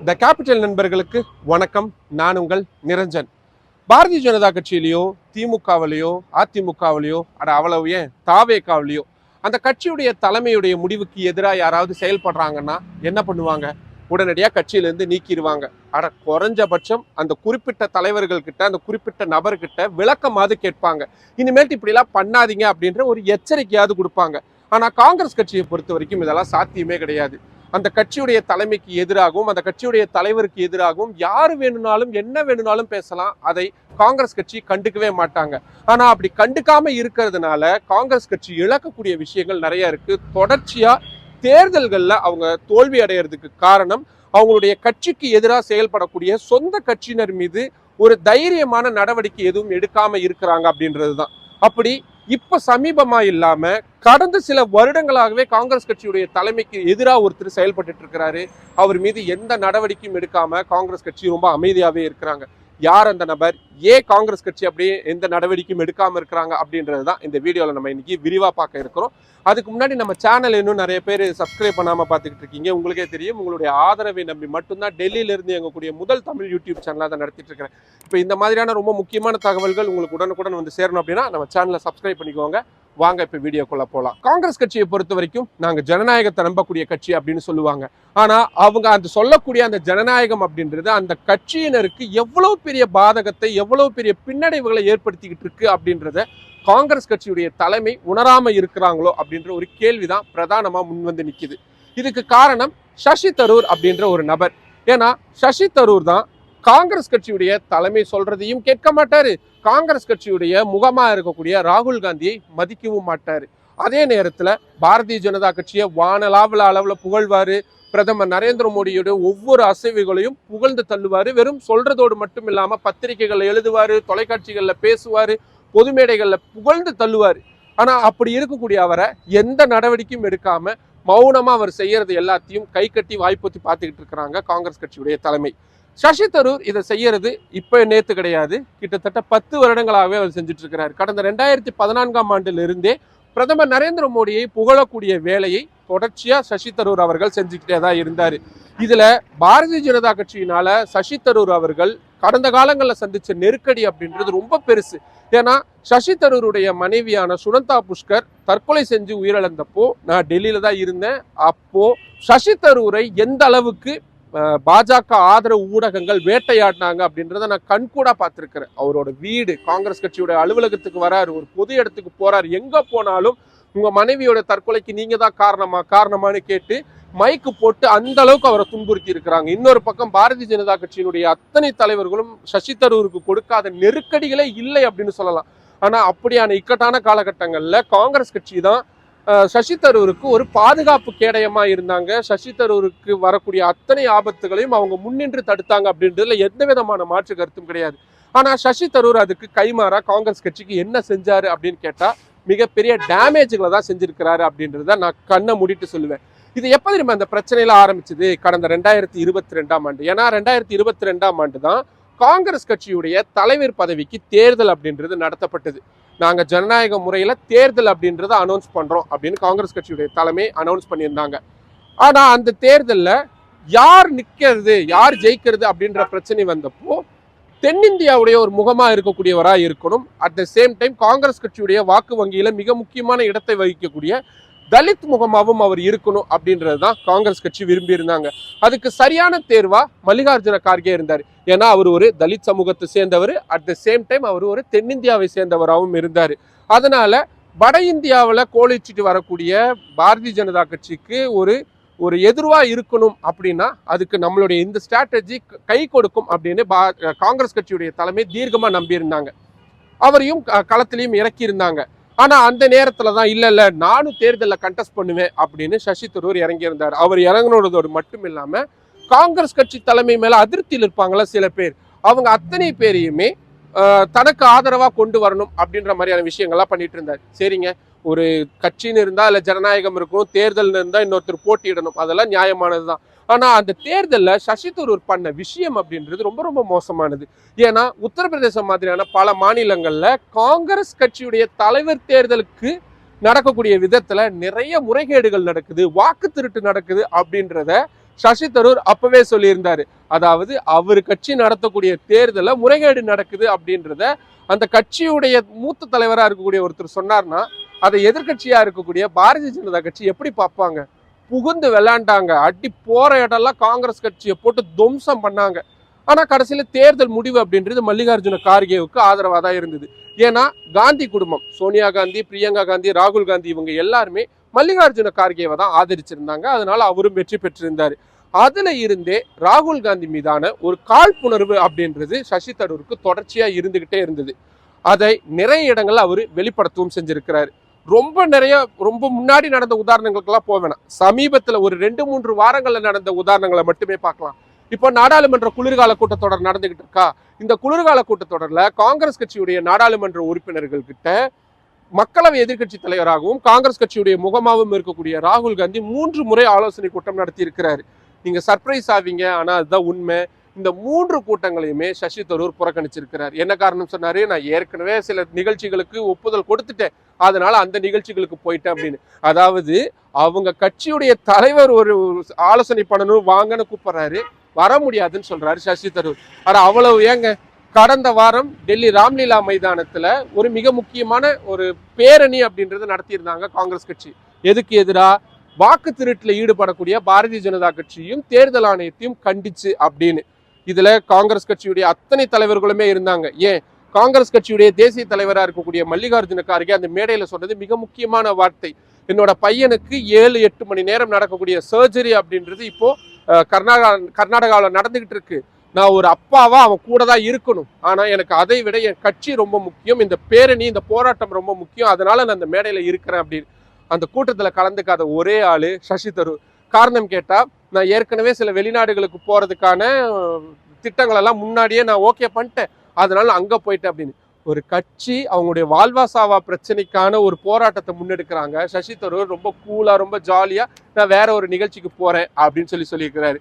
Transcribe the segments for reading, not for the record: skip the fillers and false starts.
The capital நண்பர்களுக்கு வணக்கம். நான் உங்கள் நிரஞ்சன். பாரதிய ஜனதா கட்சியிலையோ திமுகவிலையோ அதிமுகவிலையோ அவ்வளவு ஏன் தாவேகாவிலையோ அந்த கட்சியுடைய தலைமையுடைய முடிவுக்கு எதிராக யாராவது செயல்படுறாங்கன்னா என்ன பண்ணுவாங்க? உடனடியாக கட்சியிலேருந்து நீக்கிடுவாங்க. குறைஞ்சபட்சம் அந்த குறிப்பிட்ட தலைவர்கள் கிட்ட அந்த குறிப்பிட்ட நபர்கிட்ட விளக்கமாவது கேட்பாங்க. இனிமேல் இப்படிலாம் பண்ணாதீங்க அப்படின்ற ஒரு எச்சரிக்கையாவது கொடுப்பாங்க. ஆனால் காங்கிரஸ் கட்சியை பொறுத்த வரைக்கும் இதெல்லாம் சாத்தியமே கிடையாது. அந்த கட்சியுடைய தலைமைக்கு எதிராகவும் அந்த கட்சியுடைய தலைவருக்கு எதிராகவும் யார் வேணும்னாலும் என்ன வேணும்னாலும் பேசலாம். அதை காங்கிரஸ் கட்சி கண்டுக்கவே மாட்டாங்க. ஆனா அப்படி கண்டுக்காம இருக்கிறதுனால காங்கிரஸ் கட்சி இழக்கக்கூடிய விஷயங்கள் நிறைய இருக்கு. தொடர்ச்சியா தேர்தல்கள்ல அவங்க தோல்வி அடைகிறதுக்கு காரணம் அவங்களுடைய கட்சிக்கு எதிராக செயல்படக்கூடிய சொந்த கட்சியினர் மீது ஒரு தைரியமான நடவடிக்கை எதுவும் எடுக்காம இருக்கிறாங்க அப்படின்றதுதான். அப்படி இப்ப சமீபமா இல்லாம கடந்த சில வருடங்களாகவே காங்கிரஸ் கட்சியுடைய தலைமைக்கு எதிராக ஒருத்தர் செயல்பட்டு இருக்கிறாரு. அவர் மீது எந்த நடவடிக்கையும் எடுக்காம காங்கிரஸ் கட்சி ரொம்ப அமைதியாவே இருக்கிறாங்க. யார் அந்த நபர்? ஏன் காங்கிரஸ் கட்சி அப்படியே எந்த நடவடிக்கையும் எடுக்காம இருக்கிறாங்க அப்படின்றது தான் இந்த வீடியோவில் நம்ம இன்னைக்கு விரிவாக பார்க்க இருக்கிறோம். அதுக்கு முன்னாடி நம்ம சேனல் இன்னும் நிறைய பேர் சப்ஸ்கிரைப் பண்ணாமல் பார்த்துக்கிட்டு இருக்கீங்க. உங்களுக்கே தெரியும், உங்களுடைய ஆதரவை நம்பி மட்டும்தான் டெல்லியிலிருந்து எங்கக்கூடிய முதல் தமிழ் யூடியூப் சேனலாக தான் நடத்திட்டு இருக்கிறேன். இப்போ இந்த மாதிரியான ரொம்ப முக்கியமான தகவல்கள் உங்களுக்கு உடனுக்குடன் வந்து சேரணும் அப்படின்னா நம்ம சேனலை சப்ஸ்கிரைப் பண்ணிக்கோங்க. வாங்க இப்ப வீடியோக்குள்ள போலாம். காங்கிரஸ் கட்சியை பொறுத்த வரைக்கும் நாங்க ஜனநாயகத்தை நம்பக்கூடிய கட்சி அப்படின்னு சொல்லுவாங்க. ஆனா அவங்க அந்த சொல்லக்கூடிய அந்த ஜனநாயகம் அப்படின்றது அந்த கட்சியினருக்கு எவ்வளவு பெரிய பாதகத்தை எவ்வளவு பெரிய பின்னடைவுகளை ஏற்படுத்திக்கிட்டு இருக்கு அப்படின்றத காங்கிரஸ் கட்சியுடைய தலைமை உணராம இருக்கிறாங்களோ அப்படின்ற ஒரு கேள்விதான் பிரதானமா முன் வந்து நிக்குது. இதுக்கு காரணம் சசி தரூர் அப்படின்ற ஒரு நபர். ஏன்னா சசி தரூர் தான் காங்கிரஸ் கட்சியுடைய தலைமை சொல்றதையும் கேட்க மாட்டாரு. காங்கிரஸ் கட்சியுடைய முகமா இருக்கக்கூடிய ராகுல் காந்தியை மதிக்கவும் மாட்டாரு. அதே நேரத்துல பாரதிய ஜனதா கட்சியை வானளாவில அளவுல புகழ்வாரு. பிரதமர் நரேந்திர மோடியோட ஒவ்வொரு அசைவுகளையும் புகழ்ந்து தள்ளுவாரு. வெறும் சொல்றதோடு மட்டும் இல்லாம பத்திரிகைகள்ல எழுதுவாரு, தொலைக்காட்சிகள்ல பேசுவாரு, பொது மேடைகள்ல புகழ்ந்து தள்ளுவாரு. ஆனா அப்படி இருக்கக்கூடிய அவரை எந்த நடவடிக்கையும் எடுக்காம மௌனமா அவர் செய்யறது எல்லாத்தையும் கை கட்டி வாய்ப்பொத்தி பார்த்துக்கிட்டு இருக்கிறாங்க காங்கிரஸ் கட்சியுடைய தலைமை. சசி தரூர் இதை செய்யறது இப்ப நேத்து கிடையாது. கிட்டத்தட்ட 10 வருடங்களாகவே அவர் செஞ்சுட்டு இருக்கிறார். கடந்த 2014ஆம் ஆண்டுல இருந்தே பிரதமர் நரேந்திர மோடியை புகழக்கூடிய வேலையை தொடர்ச்சியா சசி தரூர் அவர்கள் செஞ்சுக்கிட்டே தான் இருந்தாரு. இதுல பாரதிய ஜனதா கட்சியினால சசி தரூர் அவர்கள் கடந்த காலங்களில் சந்திச்ச நெருக்கடி அப்படின்றது ரொம்ப பெருசு. ஏன்னா சசி தரூருடைய மனைவியான சுனந்தா புஷ்கர் தற்கொலை செஞ்சு உயிரிழந்தப்போ நான் டெல்லியில தான் இருந்தேன். அப்போ சசி தரூரை எந்த அளவுக்கு பாஜக ஆதரவு ஊடகங்கள் வேட்டையாடினாங்க அப்படின்றத நான் கண்கூடா பார்த்திருக்கிறேன். அவரோட வீடு, காங்கிரஸ் கட்சியோட அலுவலகத்துக்கு வராரு, ஒரு பொது இடத்துக்கு போறாரு, எங்க போனாலும் உங்க மனைவியோட தற்கொலைக்கு நீங்க தான் காரணமானு கேட்டு மைக்கு போட்டு அந்த அளவுக்கு அவரை துன்புறுத்தி இருக்கிறாங்க. இன்னொரு பக்கம் பாரதிய ஜனதா கட்சியினுடைய அத்தனை தலைவர்களும் சசி தரூருக்கு கொடுக்காத நெருக்கடிகளே இல்லை அப்படின்னு சொல்லலாம். ஆனா அப்படியான இக்கட்டான காலகட்டங்கள்ல காங்கிரஸ் கட்சி தான் சசி தரூருக்கு ஒரு பாதுகாப்பு கேடயமா இருந்தாங்க. சசி தரூருக்கு வரக்கூடிய அத்தனை ஆபத்துகளையும் அவங்க முன்னின்று தடுத்தாங்க அப்படின்றதுல எந்த விதமான மாற்று கருத்தும் கிடையாது. ஆனா சசி தரூர் அதுக்கு கைமாறா காங்கிரஸ் கட்சிக்கு என்ன செஞ்சாரு அப்படின்னு கேட்டா மிகப்பெரிய டேமேஜ்களை தான் செஞ்சிருக்கிறாரு அப்படின்றத நான் கண்ணை மூடிட்டு சொல்லுவேன். இது எப்ப தெரியுமா இந்த பிரச்சனையில ஆரம்பிச்சது? கடந்த 2022ஆம் ஆண்டு. ஏன்னா 2022ஆம் ஆண்டு தான் காங்கிரஸ் கட்சியுடைய தலைவர் பதவிக்கு தேர்தல் அப்படின்றது நடத்தப்பட்டது. நாங்க ஜனநாயக முறையில தேர்தல் அப்படின்றத அனௌன்ஸ் பண்றோம் அப்படின்னு காங்கிரஸ் கட்சியுடைய தலைமை அனௌன்ஸ் பண்ணியிருந்தாங்க. ஆனா அந்த தேர்தல்ல யார் நிக்கிறது யார் ஜெயிக்கிறது அப்படின்ற பிரச்சனை வந்தப்போ தென்னிந்தியாவுடைய ஒரு முகமா இருக்கக்கூடியவரா இருக்கணும், at the same time Congress கட்சியுடைய வாக்கு வங்கியில மிக முக்கியமான இடத்தை வகிக்கக்கூடிய தலித் முகமாவும் அவர் இருக்கணும் அப்படின்றதுதான் காங்கிரஸ் கட்சி விரும்பி இருந்தாங்க. அதுக்கு சரியான தேர்வா மல்லிகார்ஜுன கார்கே இருந்தார். ஏன்னா அவர் ஒரு தலித் சமூகத்தை சேர்ந்தவர், அட் த சேம் டைம் அவர் ஒரு தென்னிந்தியாவை சேர்ந்தவராகவும் இருந்தார். அதனால வட இந்தியாவில் கோலிச்சிட்டு வரக்கூடிய பாரதிய ஜனதா கட்சிக்கு ஒரு எதிர்வா இருக்கணும் அப்படின்னா அதுக்கு நம்மளுடைய இந்த ஸ்ட்ராட்டஜி கை கொடுக்கும் அப்படின்னு காங்கிரஸ் கட்சியுடைய தலைமை தீர்க்கமா நம்பியிருந்தாங்க. அவரையும் களத்திலையும் இறக்கி இருந்தாங்க. ஆனா அந்த நேரத்துல தான் இல்ல நானும் தேர்தலில் கண்டெஸ்ட் பண்ணுவேன் அப்படின்னு சசி தரூர் இறங்கியிருந்தார். அவர் இறங்கினதோடு மட்டும் இல்லாம காங்கிரஸ் கட்சி தலைமை மேல அதிருப்தியில் இருப்பாங்களா சில பேர், அவங்க அத்தனை பேரையுமே தனக்கு ஆதரவா கொண்டு வரணும் அப்படின்ற மாதிரியான விஷயங்கள்லாம் பண்ணிட்டு இருந்தார். சரிங்க, ஒரு கட்சின்னு இருந்தா இல்ல ஜனநாயகம் இருக்கும், தேர்தல் இருந்தா இன்னொருத்தர் போட்டியிடணும், அதெல்லாம் நியாயமானதுதான். ஆனா அந்த தேர்தல்ல சசி தரூர் பண்ண விஷயம் அப்படின்றது ரொம்ப ரொம்ப மோசமானது. ஏன்னா உத்தரப்பிரதேசம் மாதிரியான பல மாநிலங்கள்ல காங்கிரஸ் கட்சியுடைய தலைவர் தேர்தலுக்கு நடக்கக்கூடிய விதத்துல நிறைய முறைகேடுகள் நடக்குது, வாக்கு திருட்டு நடக்குது அப்படின்றத சசி தரூர் அப்பவே சொல்லியிருந்தாரு. அதாவது அவர் கட்சி நடத்தக்கூடிய தேர்தல முறைகேடு நடக்குது அப்படின்றத அந்த கட்சியுடைய மூத்த தலைவரா இருக்கக்கூடிய ஒருத்தர் சொன்னார்னா அதை எதிர்கட்சியா இருக்கக்கூடிய பாரதிய ஜனதா கட்சி எப்படி பார்ப்பாங்க? புகுந்து விளையாண்டாங்க, அடி போற இடம்லாம் காங்கிரஸ் கட்சியை போட்டு துவம்சம் பண்ணாங்க. ஆனா கடைசியில தேர்தல் முடிவு அப்படின்றது மல்லிகார்ஜுன கார்கேவுக்கு ஆதரவா தான் இருந்தது. ஏன்னா காந்தி குடும்பம், சோனியா காந்தி, பிரியங்கா காந்தி, ராகுல் காந்தி இவங்க எல்லாருமே மல்லிகார்ஜுன கார்கேவை தான் ஆதரிச்சிருந்தாங்க. அதனால அவரும் வெற்றி பெற்றிருந்தாரு. அதுல இருந்தே ராகுல் காந்தி மீதான ஒரு காழ்ப்புணர்வு அப்படின்றது சசி தரூருக்கு தொடர்ச்சியா இருந்துகிட்டே இருந்தது. அதை நிறைய இடங்கள்ல அவரு வெளிப்படுத்தவும் செஞ்சிருக்கிறாரு. ரொம்ப முன்னாடி நடந்த உதாரணங்களுக்கெல்லாம் போவேணாம். சமீபத்துல ஒரு 2-3 வாரங்கள்ல நடந்த உதாரணங்களை மட்டுமே பார்க்கலாம். இப்போ நாடாளுமன்ற குளிர்கால கூட்டத்தொடர் நடந்துகிட்டு இருக்கா. இந்த குளிர்கால கூட்டத்தொடர்ல காங்கிரஸ் கட்சியுடைய நாடாளுமன்ற உறுப்பினர்கள் கிட்ட மக்களவை எதிர்கட்சி தலைவராகவும் காங்கிரஸ் கட்சியுடைய முகமாகவும் இருக்கக்கூடிய ராகுல் காந்தி 3 முறை ஆலோசனை கூட்டம் நடத்தி இருக்கிறாரு. நீங்க சர்ப்ரைஸ் ஆவீங்க, ஆனா அதுதான் உண்மை. இந்த 3 கூட்டங்களையுமே சசி தரூர் புறக்கணிச்சிருக்கிறார். என்ன காரணம் சொன்னாரு? நான் ஏற்கனவே சில நிகழ்ச்சிகளுக்கு ஒப்புதல் கொடுத்துட்டேன், அதனால அந்த நிகழ்ச்சிகளுக்கு போயிட்டேன் அப்படின்னு. அதாவது அவங்க கட்சியுடைய தலைவர் ஒரு ஆலோசனை பண்ணணும் வாங்கன்னு கூப்பிடுறாரு, வர முடியாதுன்னு சொல்றாரு சசி தரூர். ஆனா அவ்வளவு ஏங்க, கடந்த வாரம் டெல்லி ராம்லீலா மைதானத்துல ஒரு மிக முக்கியமான ஒரு பேரணி அப்படின்றது நடத்தியிருந்தாங்க காங்கிரஸ் கட்சி. எதுக்கு எதிரா? வாக்கு திருட்டுல ஈடுபடக்கூடிய பாரதிய ஜனதா கட்சியும் தேர்தல் ஆணையத்தையும் கண்டிச்சு அப்படின்னு. இதுல காங்கிரஸ் கட்சியுடைய அத்தனை தலைவர்களுமே இருந்தாங்க. ஏன், காங்கிரஸ் கட்சியுடைய தேசிய தலைவராக இருக்கக்கூடிய மல்லிகார்ஜுன கார்கே அந்த மேடையில சொன்னது மிக முக்கியமான வார்த்தை. என்னோட பையனுக்கு 7-8 மணி நேரம் நடக்கக்கூடிய சர்ஜரி அப்படின்றது இப்போ கர்நாடகாவில் நடந்துகிட்டு இருக்கு. நான் ஒரு அப்பாவா அவன் கூட தான் இருக்கணும். ஆனா எனக்கு அதை விட என் கட்சி ரொம்ப முக்கியம், இந்த பேரணி இந்த போராட்டம் ரொம்ப முக்கியம், அதனால நான் அந்த மேடையில இருக்கிறேன் அப்படின்னு. அந்த கூட்டத்துல கலந்துக்காத ஒரே ஆளு சசி தரூர். காரணம் கேட்டா, நான் ஏற்கனவே சில வெளிநாடுகளுக்கு போறதுக்கான திட்டங்கள் எல்லாம் முன்னாடியே நான் ஓகே பண்ணிட்டேன், அதனால அங்க போயிட்டேன் அப்படின்னு. ஒரு கட்சி அவங்களுடைய வாழ்வாசாவா பிரச்சனைக்கான ஒரு போராட்டத்தை முன்னெடுக்கிறாங்க. சசி தரூர் ரொம்ப கூலா ரொம்ப ஜாலியா நான் வேற ஒரு நிகழ்ச்சிக்கு போறேன் அப்படின்னு சொல்லியிருக்கிறாரு.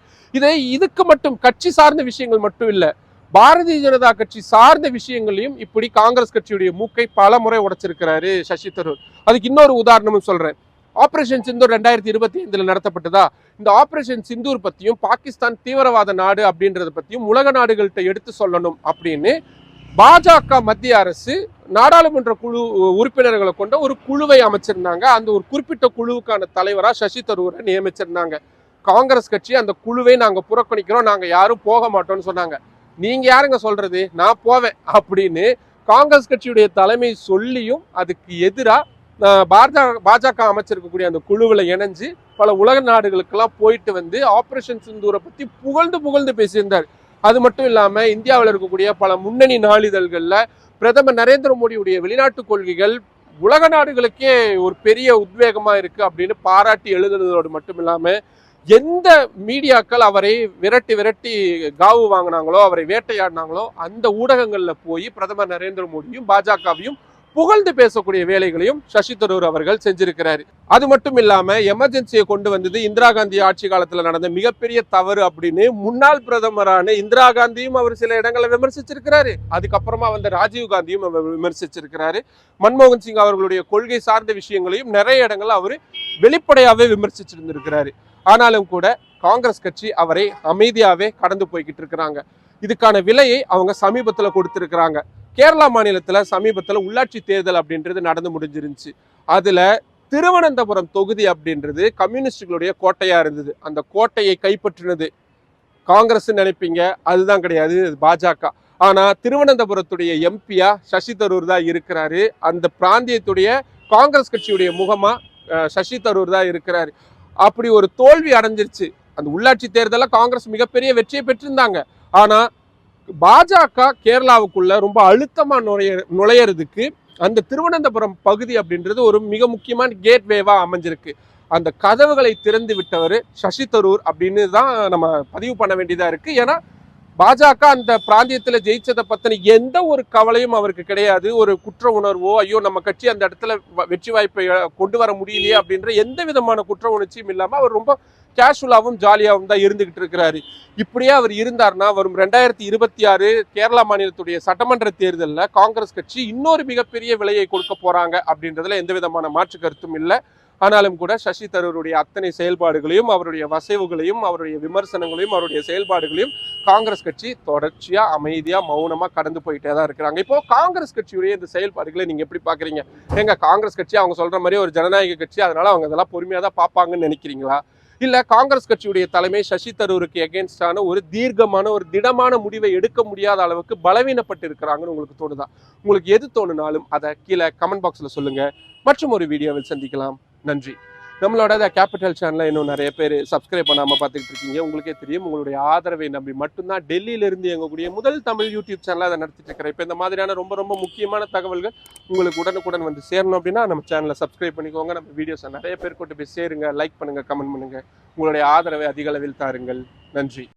இதுக்கு மட்டும் கட்சி சார்ந்த விஷயங்கள் மட்டும் இல்ல, பாரதிய ஜனதா கட்சி சார்ந்த விஷயங்களையும் இப்படி காங்கிரஸ் கட்சியுடைய மூக்கை பல முறை உடைச்சிருக்கிறாரு சசி தரூர். அதுக்கு இன்னொரு உதாரணமும் சொல்றேன். ஆபரேஷன் சிந்தூர் 2025 நடத்தப்பட்டதா? இந்த ஆபரேஷன் சிந்தூர் பத்தியும் பாகிஸ்தான் தீவிரவாத நாடு அப்படின்றத பத்தியும் உலக நாடுகள்கிட்ட எடுத்து சொல்லணும் அப்படின்னு பாஜக மத்திய அரசு நாடாளுமன்ற குழு உறுப்பினர்களை கொண்ட ஒரு குழுவை அமைச்சிருந்தாங்க. அந்த ஒரு குறிப்பிட்ட குழுவுக்கான தலைவரா சசி தரூரை நியமிச்சிருந்தாங்க. காங்கிரஸ் கட்சி அந்த குழுவை நாங்க புறக்கணிக்கிறோம், நாங்க யாரும் போக மாட்டோம்னு சொன்னாங்க. நீங்க யாருங்க சொல்றது, நான் போவேன் அப்படின்னு காங்கிரஸ் கட்சியுடைய தலைமை சொல்லியும் அதுக்கு எதிராக பாஜக அமைச்சிருக்கக்கூடிய அந்த குழுவில் இணைஞ்சு பல உலக நாடுகளுக்கெல்லாம் போயிட்டு வந்து ஆபரேஷன் சிந்தூரை பத்தி புகழ்ந்து பேசியிருந்தார். அது மட்டும் இல்லாம இந்தியாவில் இருக்கக்கூடிய பல முன்னணி நாளிதழ்கள்ல பிரதமர் நரேந்திர மோடியுடைய வெளிநாட்டு கொள்கைகள் உலக நாடுகளுக்கே ஒரு பெரிய உத்வேகமா இருக்கு அப்படின்னு பாராட்டி எழுதுனதோடு மட்டும் இல்லாம எந்த மீடியாக்கள் அவரை விரட்டி காவு வாங்கினாங்களோ, அவரை வேட்டையாடினாங்களோ, அந்த ஊடகங்கள்ல போய் பிரதமர் நரேந்திர மோடியும் பாஜகவையும் புகழ்ந்து பேசக்கூடிய வேலைகளையும் சசி தரூர் அவர்கள் செஞ்சிருக்கிறாரு. அது மட்டும் இல்லாம எமர்ஜென்சியை கொண்டு வந்தது இந்திரா காந்தி ஆட்சி காலத்துல நடந்த மிகப்பெரிய தவறு அப்படின்னு முன்னாள் பிரதமரான இந்திரா காந்தியும் அவர் சில இடங்களை விமர்சிச்சிருக்கிறாரு. அதுக்கப்புறமா வந்த ராஜீவ் காந்தியும் அவர் விமர்சிச்சிருக்கிறாரு. மன்மோகன் சிங் அவர்களுடைய கொள்கை சார்ந்த விஷயங்களையும் நிறைய இடங்கள்ல அவரு வெளிப்படையாவே விமர்சிச்சிருந்திருக்கிறாரு. ஆனாலும் கூட காங்கிரஸ் கட்சி அவரை அமைதியாவே கடந்து போய்கிட்டு இருக்கிறாங்க. இதுக்கான விலையை அவங்க சமீபத்துல கொடுத்திருக்கிறாங்க. கேரளா மாநிலத்துல சமீபத்துல உள்ளாட்சி தேர்தல் அப்படின்றது நடந்து முடிஞ்சிருந்துச்சு. அதுல திருவனந்தபுரம் தொகுதி அப்படின்றது கம்யூனிஸ்டுகளுடைய கோட்டையா இருந்தது. அந்த கோட்டையை கைப்பற்றினது காங்கிரஸ் நினைப்பீங்க, அதுதான் கிடையாது, பாஜக. ஆனா திருவனந்தபுரத்துடைய எம்பியா சசி தரூர் தான் இருக்கிறாரு. அந்த பிராந்தியத்துடைய காங்கிரஸ் கட்சியுடைய முகமா சசி தரூர் தான் இருக்கிறாரு. அப்படி ஒரு தோல்வி அடைஞ்சிருச்சு. அந்த உள்ளாட்சி தேர்தல காங்கிரஸ் மிகப்பெரிய வெற்றியை பெற்றிருந்தாங்க. ஆனா பாஜக கேரளாவுக்குள்ள ரொம்ப அழுத்தமா நுழையறதுக்கு அந்த திருவனந்தபுரம் பகுதி அப்படின்றது ஒரு மிக முக்கியமான கேட்வேவா அமைஞ்சிருக்கு. அந்த கதவுகளை திறந்து விட்டவர் சசி தரூர் அப்படின்னு தான் நம்ம பதிவு பண்ண வேண்டியதா இருக்கு. ஏன்னா பாஜக அந்த பிராந்தியத்துல ஜெயிச்சதை பத்தின எந்த ஒரு கவலையும் அவருக்கு கிடையாது. ஒரு குற்ற உணர்வோ, ஐயோ நம்ம கட்சி அந்த இடத்துல வெற்றி வாய்ப்பை கொண்டு வர முடியலையே அப்படின்ற எந்த விதமான குற்ற உணர்ச்சியும் இல்லாம அவர் ரொம்ப கேஷுவலாவும் ஜாலியாகவும் தான் இருந்துகிட்டு இருக்கிறாரு. இப்படியே அவர் இருந்தார்னா வரும் 2026 கேரளா மாநிலத்துடைய சட்டமன்ற தேர்தலில் காங்கிரஸ் கட்சி இன்னொரு மிகப்பெரிய விலையை கொடுக்க போறாங்க அப்படின்றதுல எந்த விதமான மாற்று கருத்தும் இல்லை. ஆனாலும் கூட சசி தரூருடைய அத்தனை செயல்பாடுகளையும் அவருடைய வசைவுகளையும் அவருடைய விமர்சனங்களையும் அவருடைய செயல்பாடுகளையும் காங்கிரஸ் கட்சி தொடர்ச்சியா அமைதியா மௌனமா கடந்து போயிட்டே தான் இருக்கிறாங்க. இப்போ காங்கிரஸ் கட்சியுடைய இந்த செயல்பாடுகளை நீங்க எப்படி பாக்குறீங்க? எங்க காங்கிரஸ் கட்சி அவங்க சொல்ற மாதிரி ஒரு ஜனநாயக கட்சி, அதனால அவங்க இதெல்லாம் பொறுமையா தான் பார்ப்பாங்கன்னு நினைக்கிறீங்களா? இல்ல காங்கிரஸ் கட்சியுடைய தலைமை சசி தரூருக்கு எகென்ஸ்டான ஒரு தீர்க்கமான ஒரு திடமான முடிவை எடுக்க முடியாத அளவுக்கு பலவீனப்பட்டு இருக்கிறாங்கன்னு உங்களுக்கு தோணுதா? உங்களுக்கு எது தோணுனாலும் அதை கீழே கமெண்ட் பாக்ஸ்ல சொல்லுங்க. மற்றும் ஒரு வீடியோவில் சந்திக்கலாம். நன்றி. நம்மளோட கேபிட்டல் சேனலை இன்னும் நிறைய பேர் சப்ஸ்கிரைப் பண்ணாமல் பார்த்துக்கிட்டு இருக்கீங்க. உங்களுக்கே தெரியும், உங்களுடைய ஆதரவை நம்பி மட்டும்தான் டெல்லியிலிருந்து எங்கக்கூடிய முதல் தமிழ் யூடியூப் சேனலை அதை நடத்திட்டு இருக்கிறேன். இப்போ இந்த மாதிரியான ரொம்ப ரொம்ப முக்கியமான தகவல்கள் உங்களுக்கு உடனுக்குடன் வந்து சேரணும் அப்படின்னா நம்ம சேனலை சப்ஸ்கிரைப் பண்ணிக்கோங்க. நம்ம வீடியோஸை நிறைய பேர் கொண்டு போய் சேருங்க, லைக் பண்ணுங்க, கமெண்ட் பண்ணுங்க. உங்களுடைய ஆதரவை அதிக அளவில் தாருங்கள். நன்றி.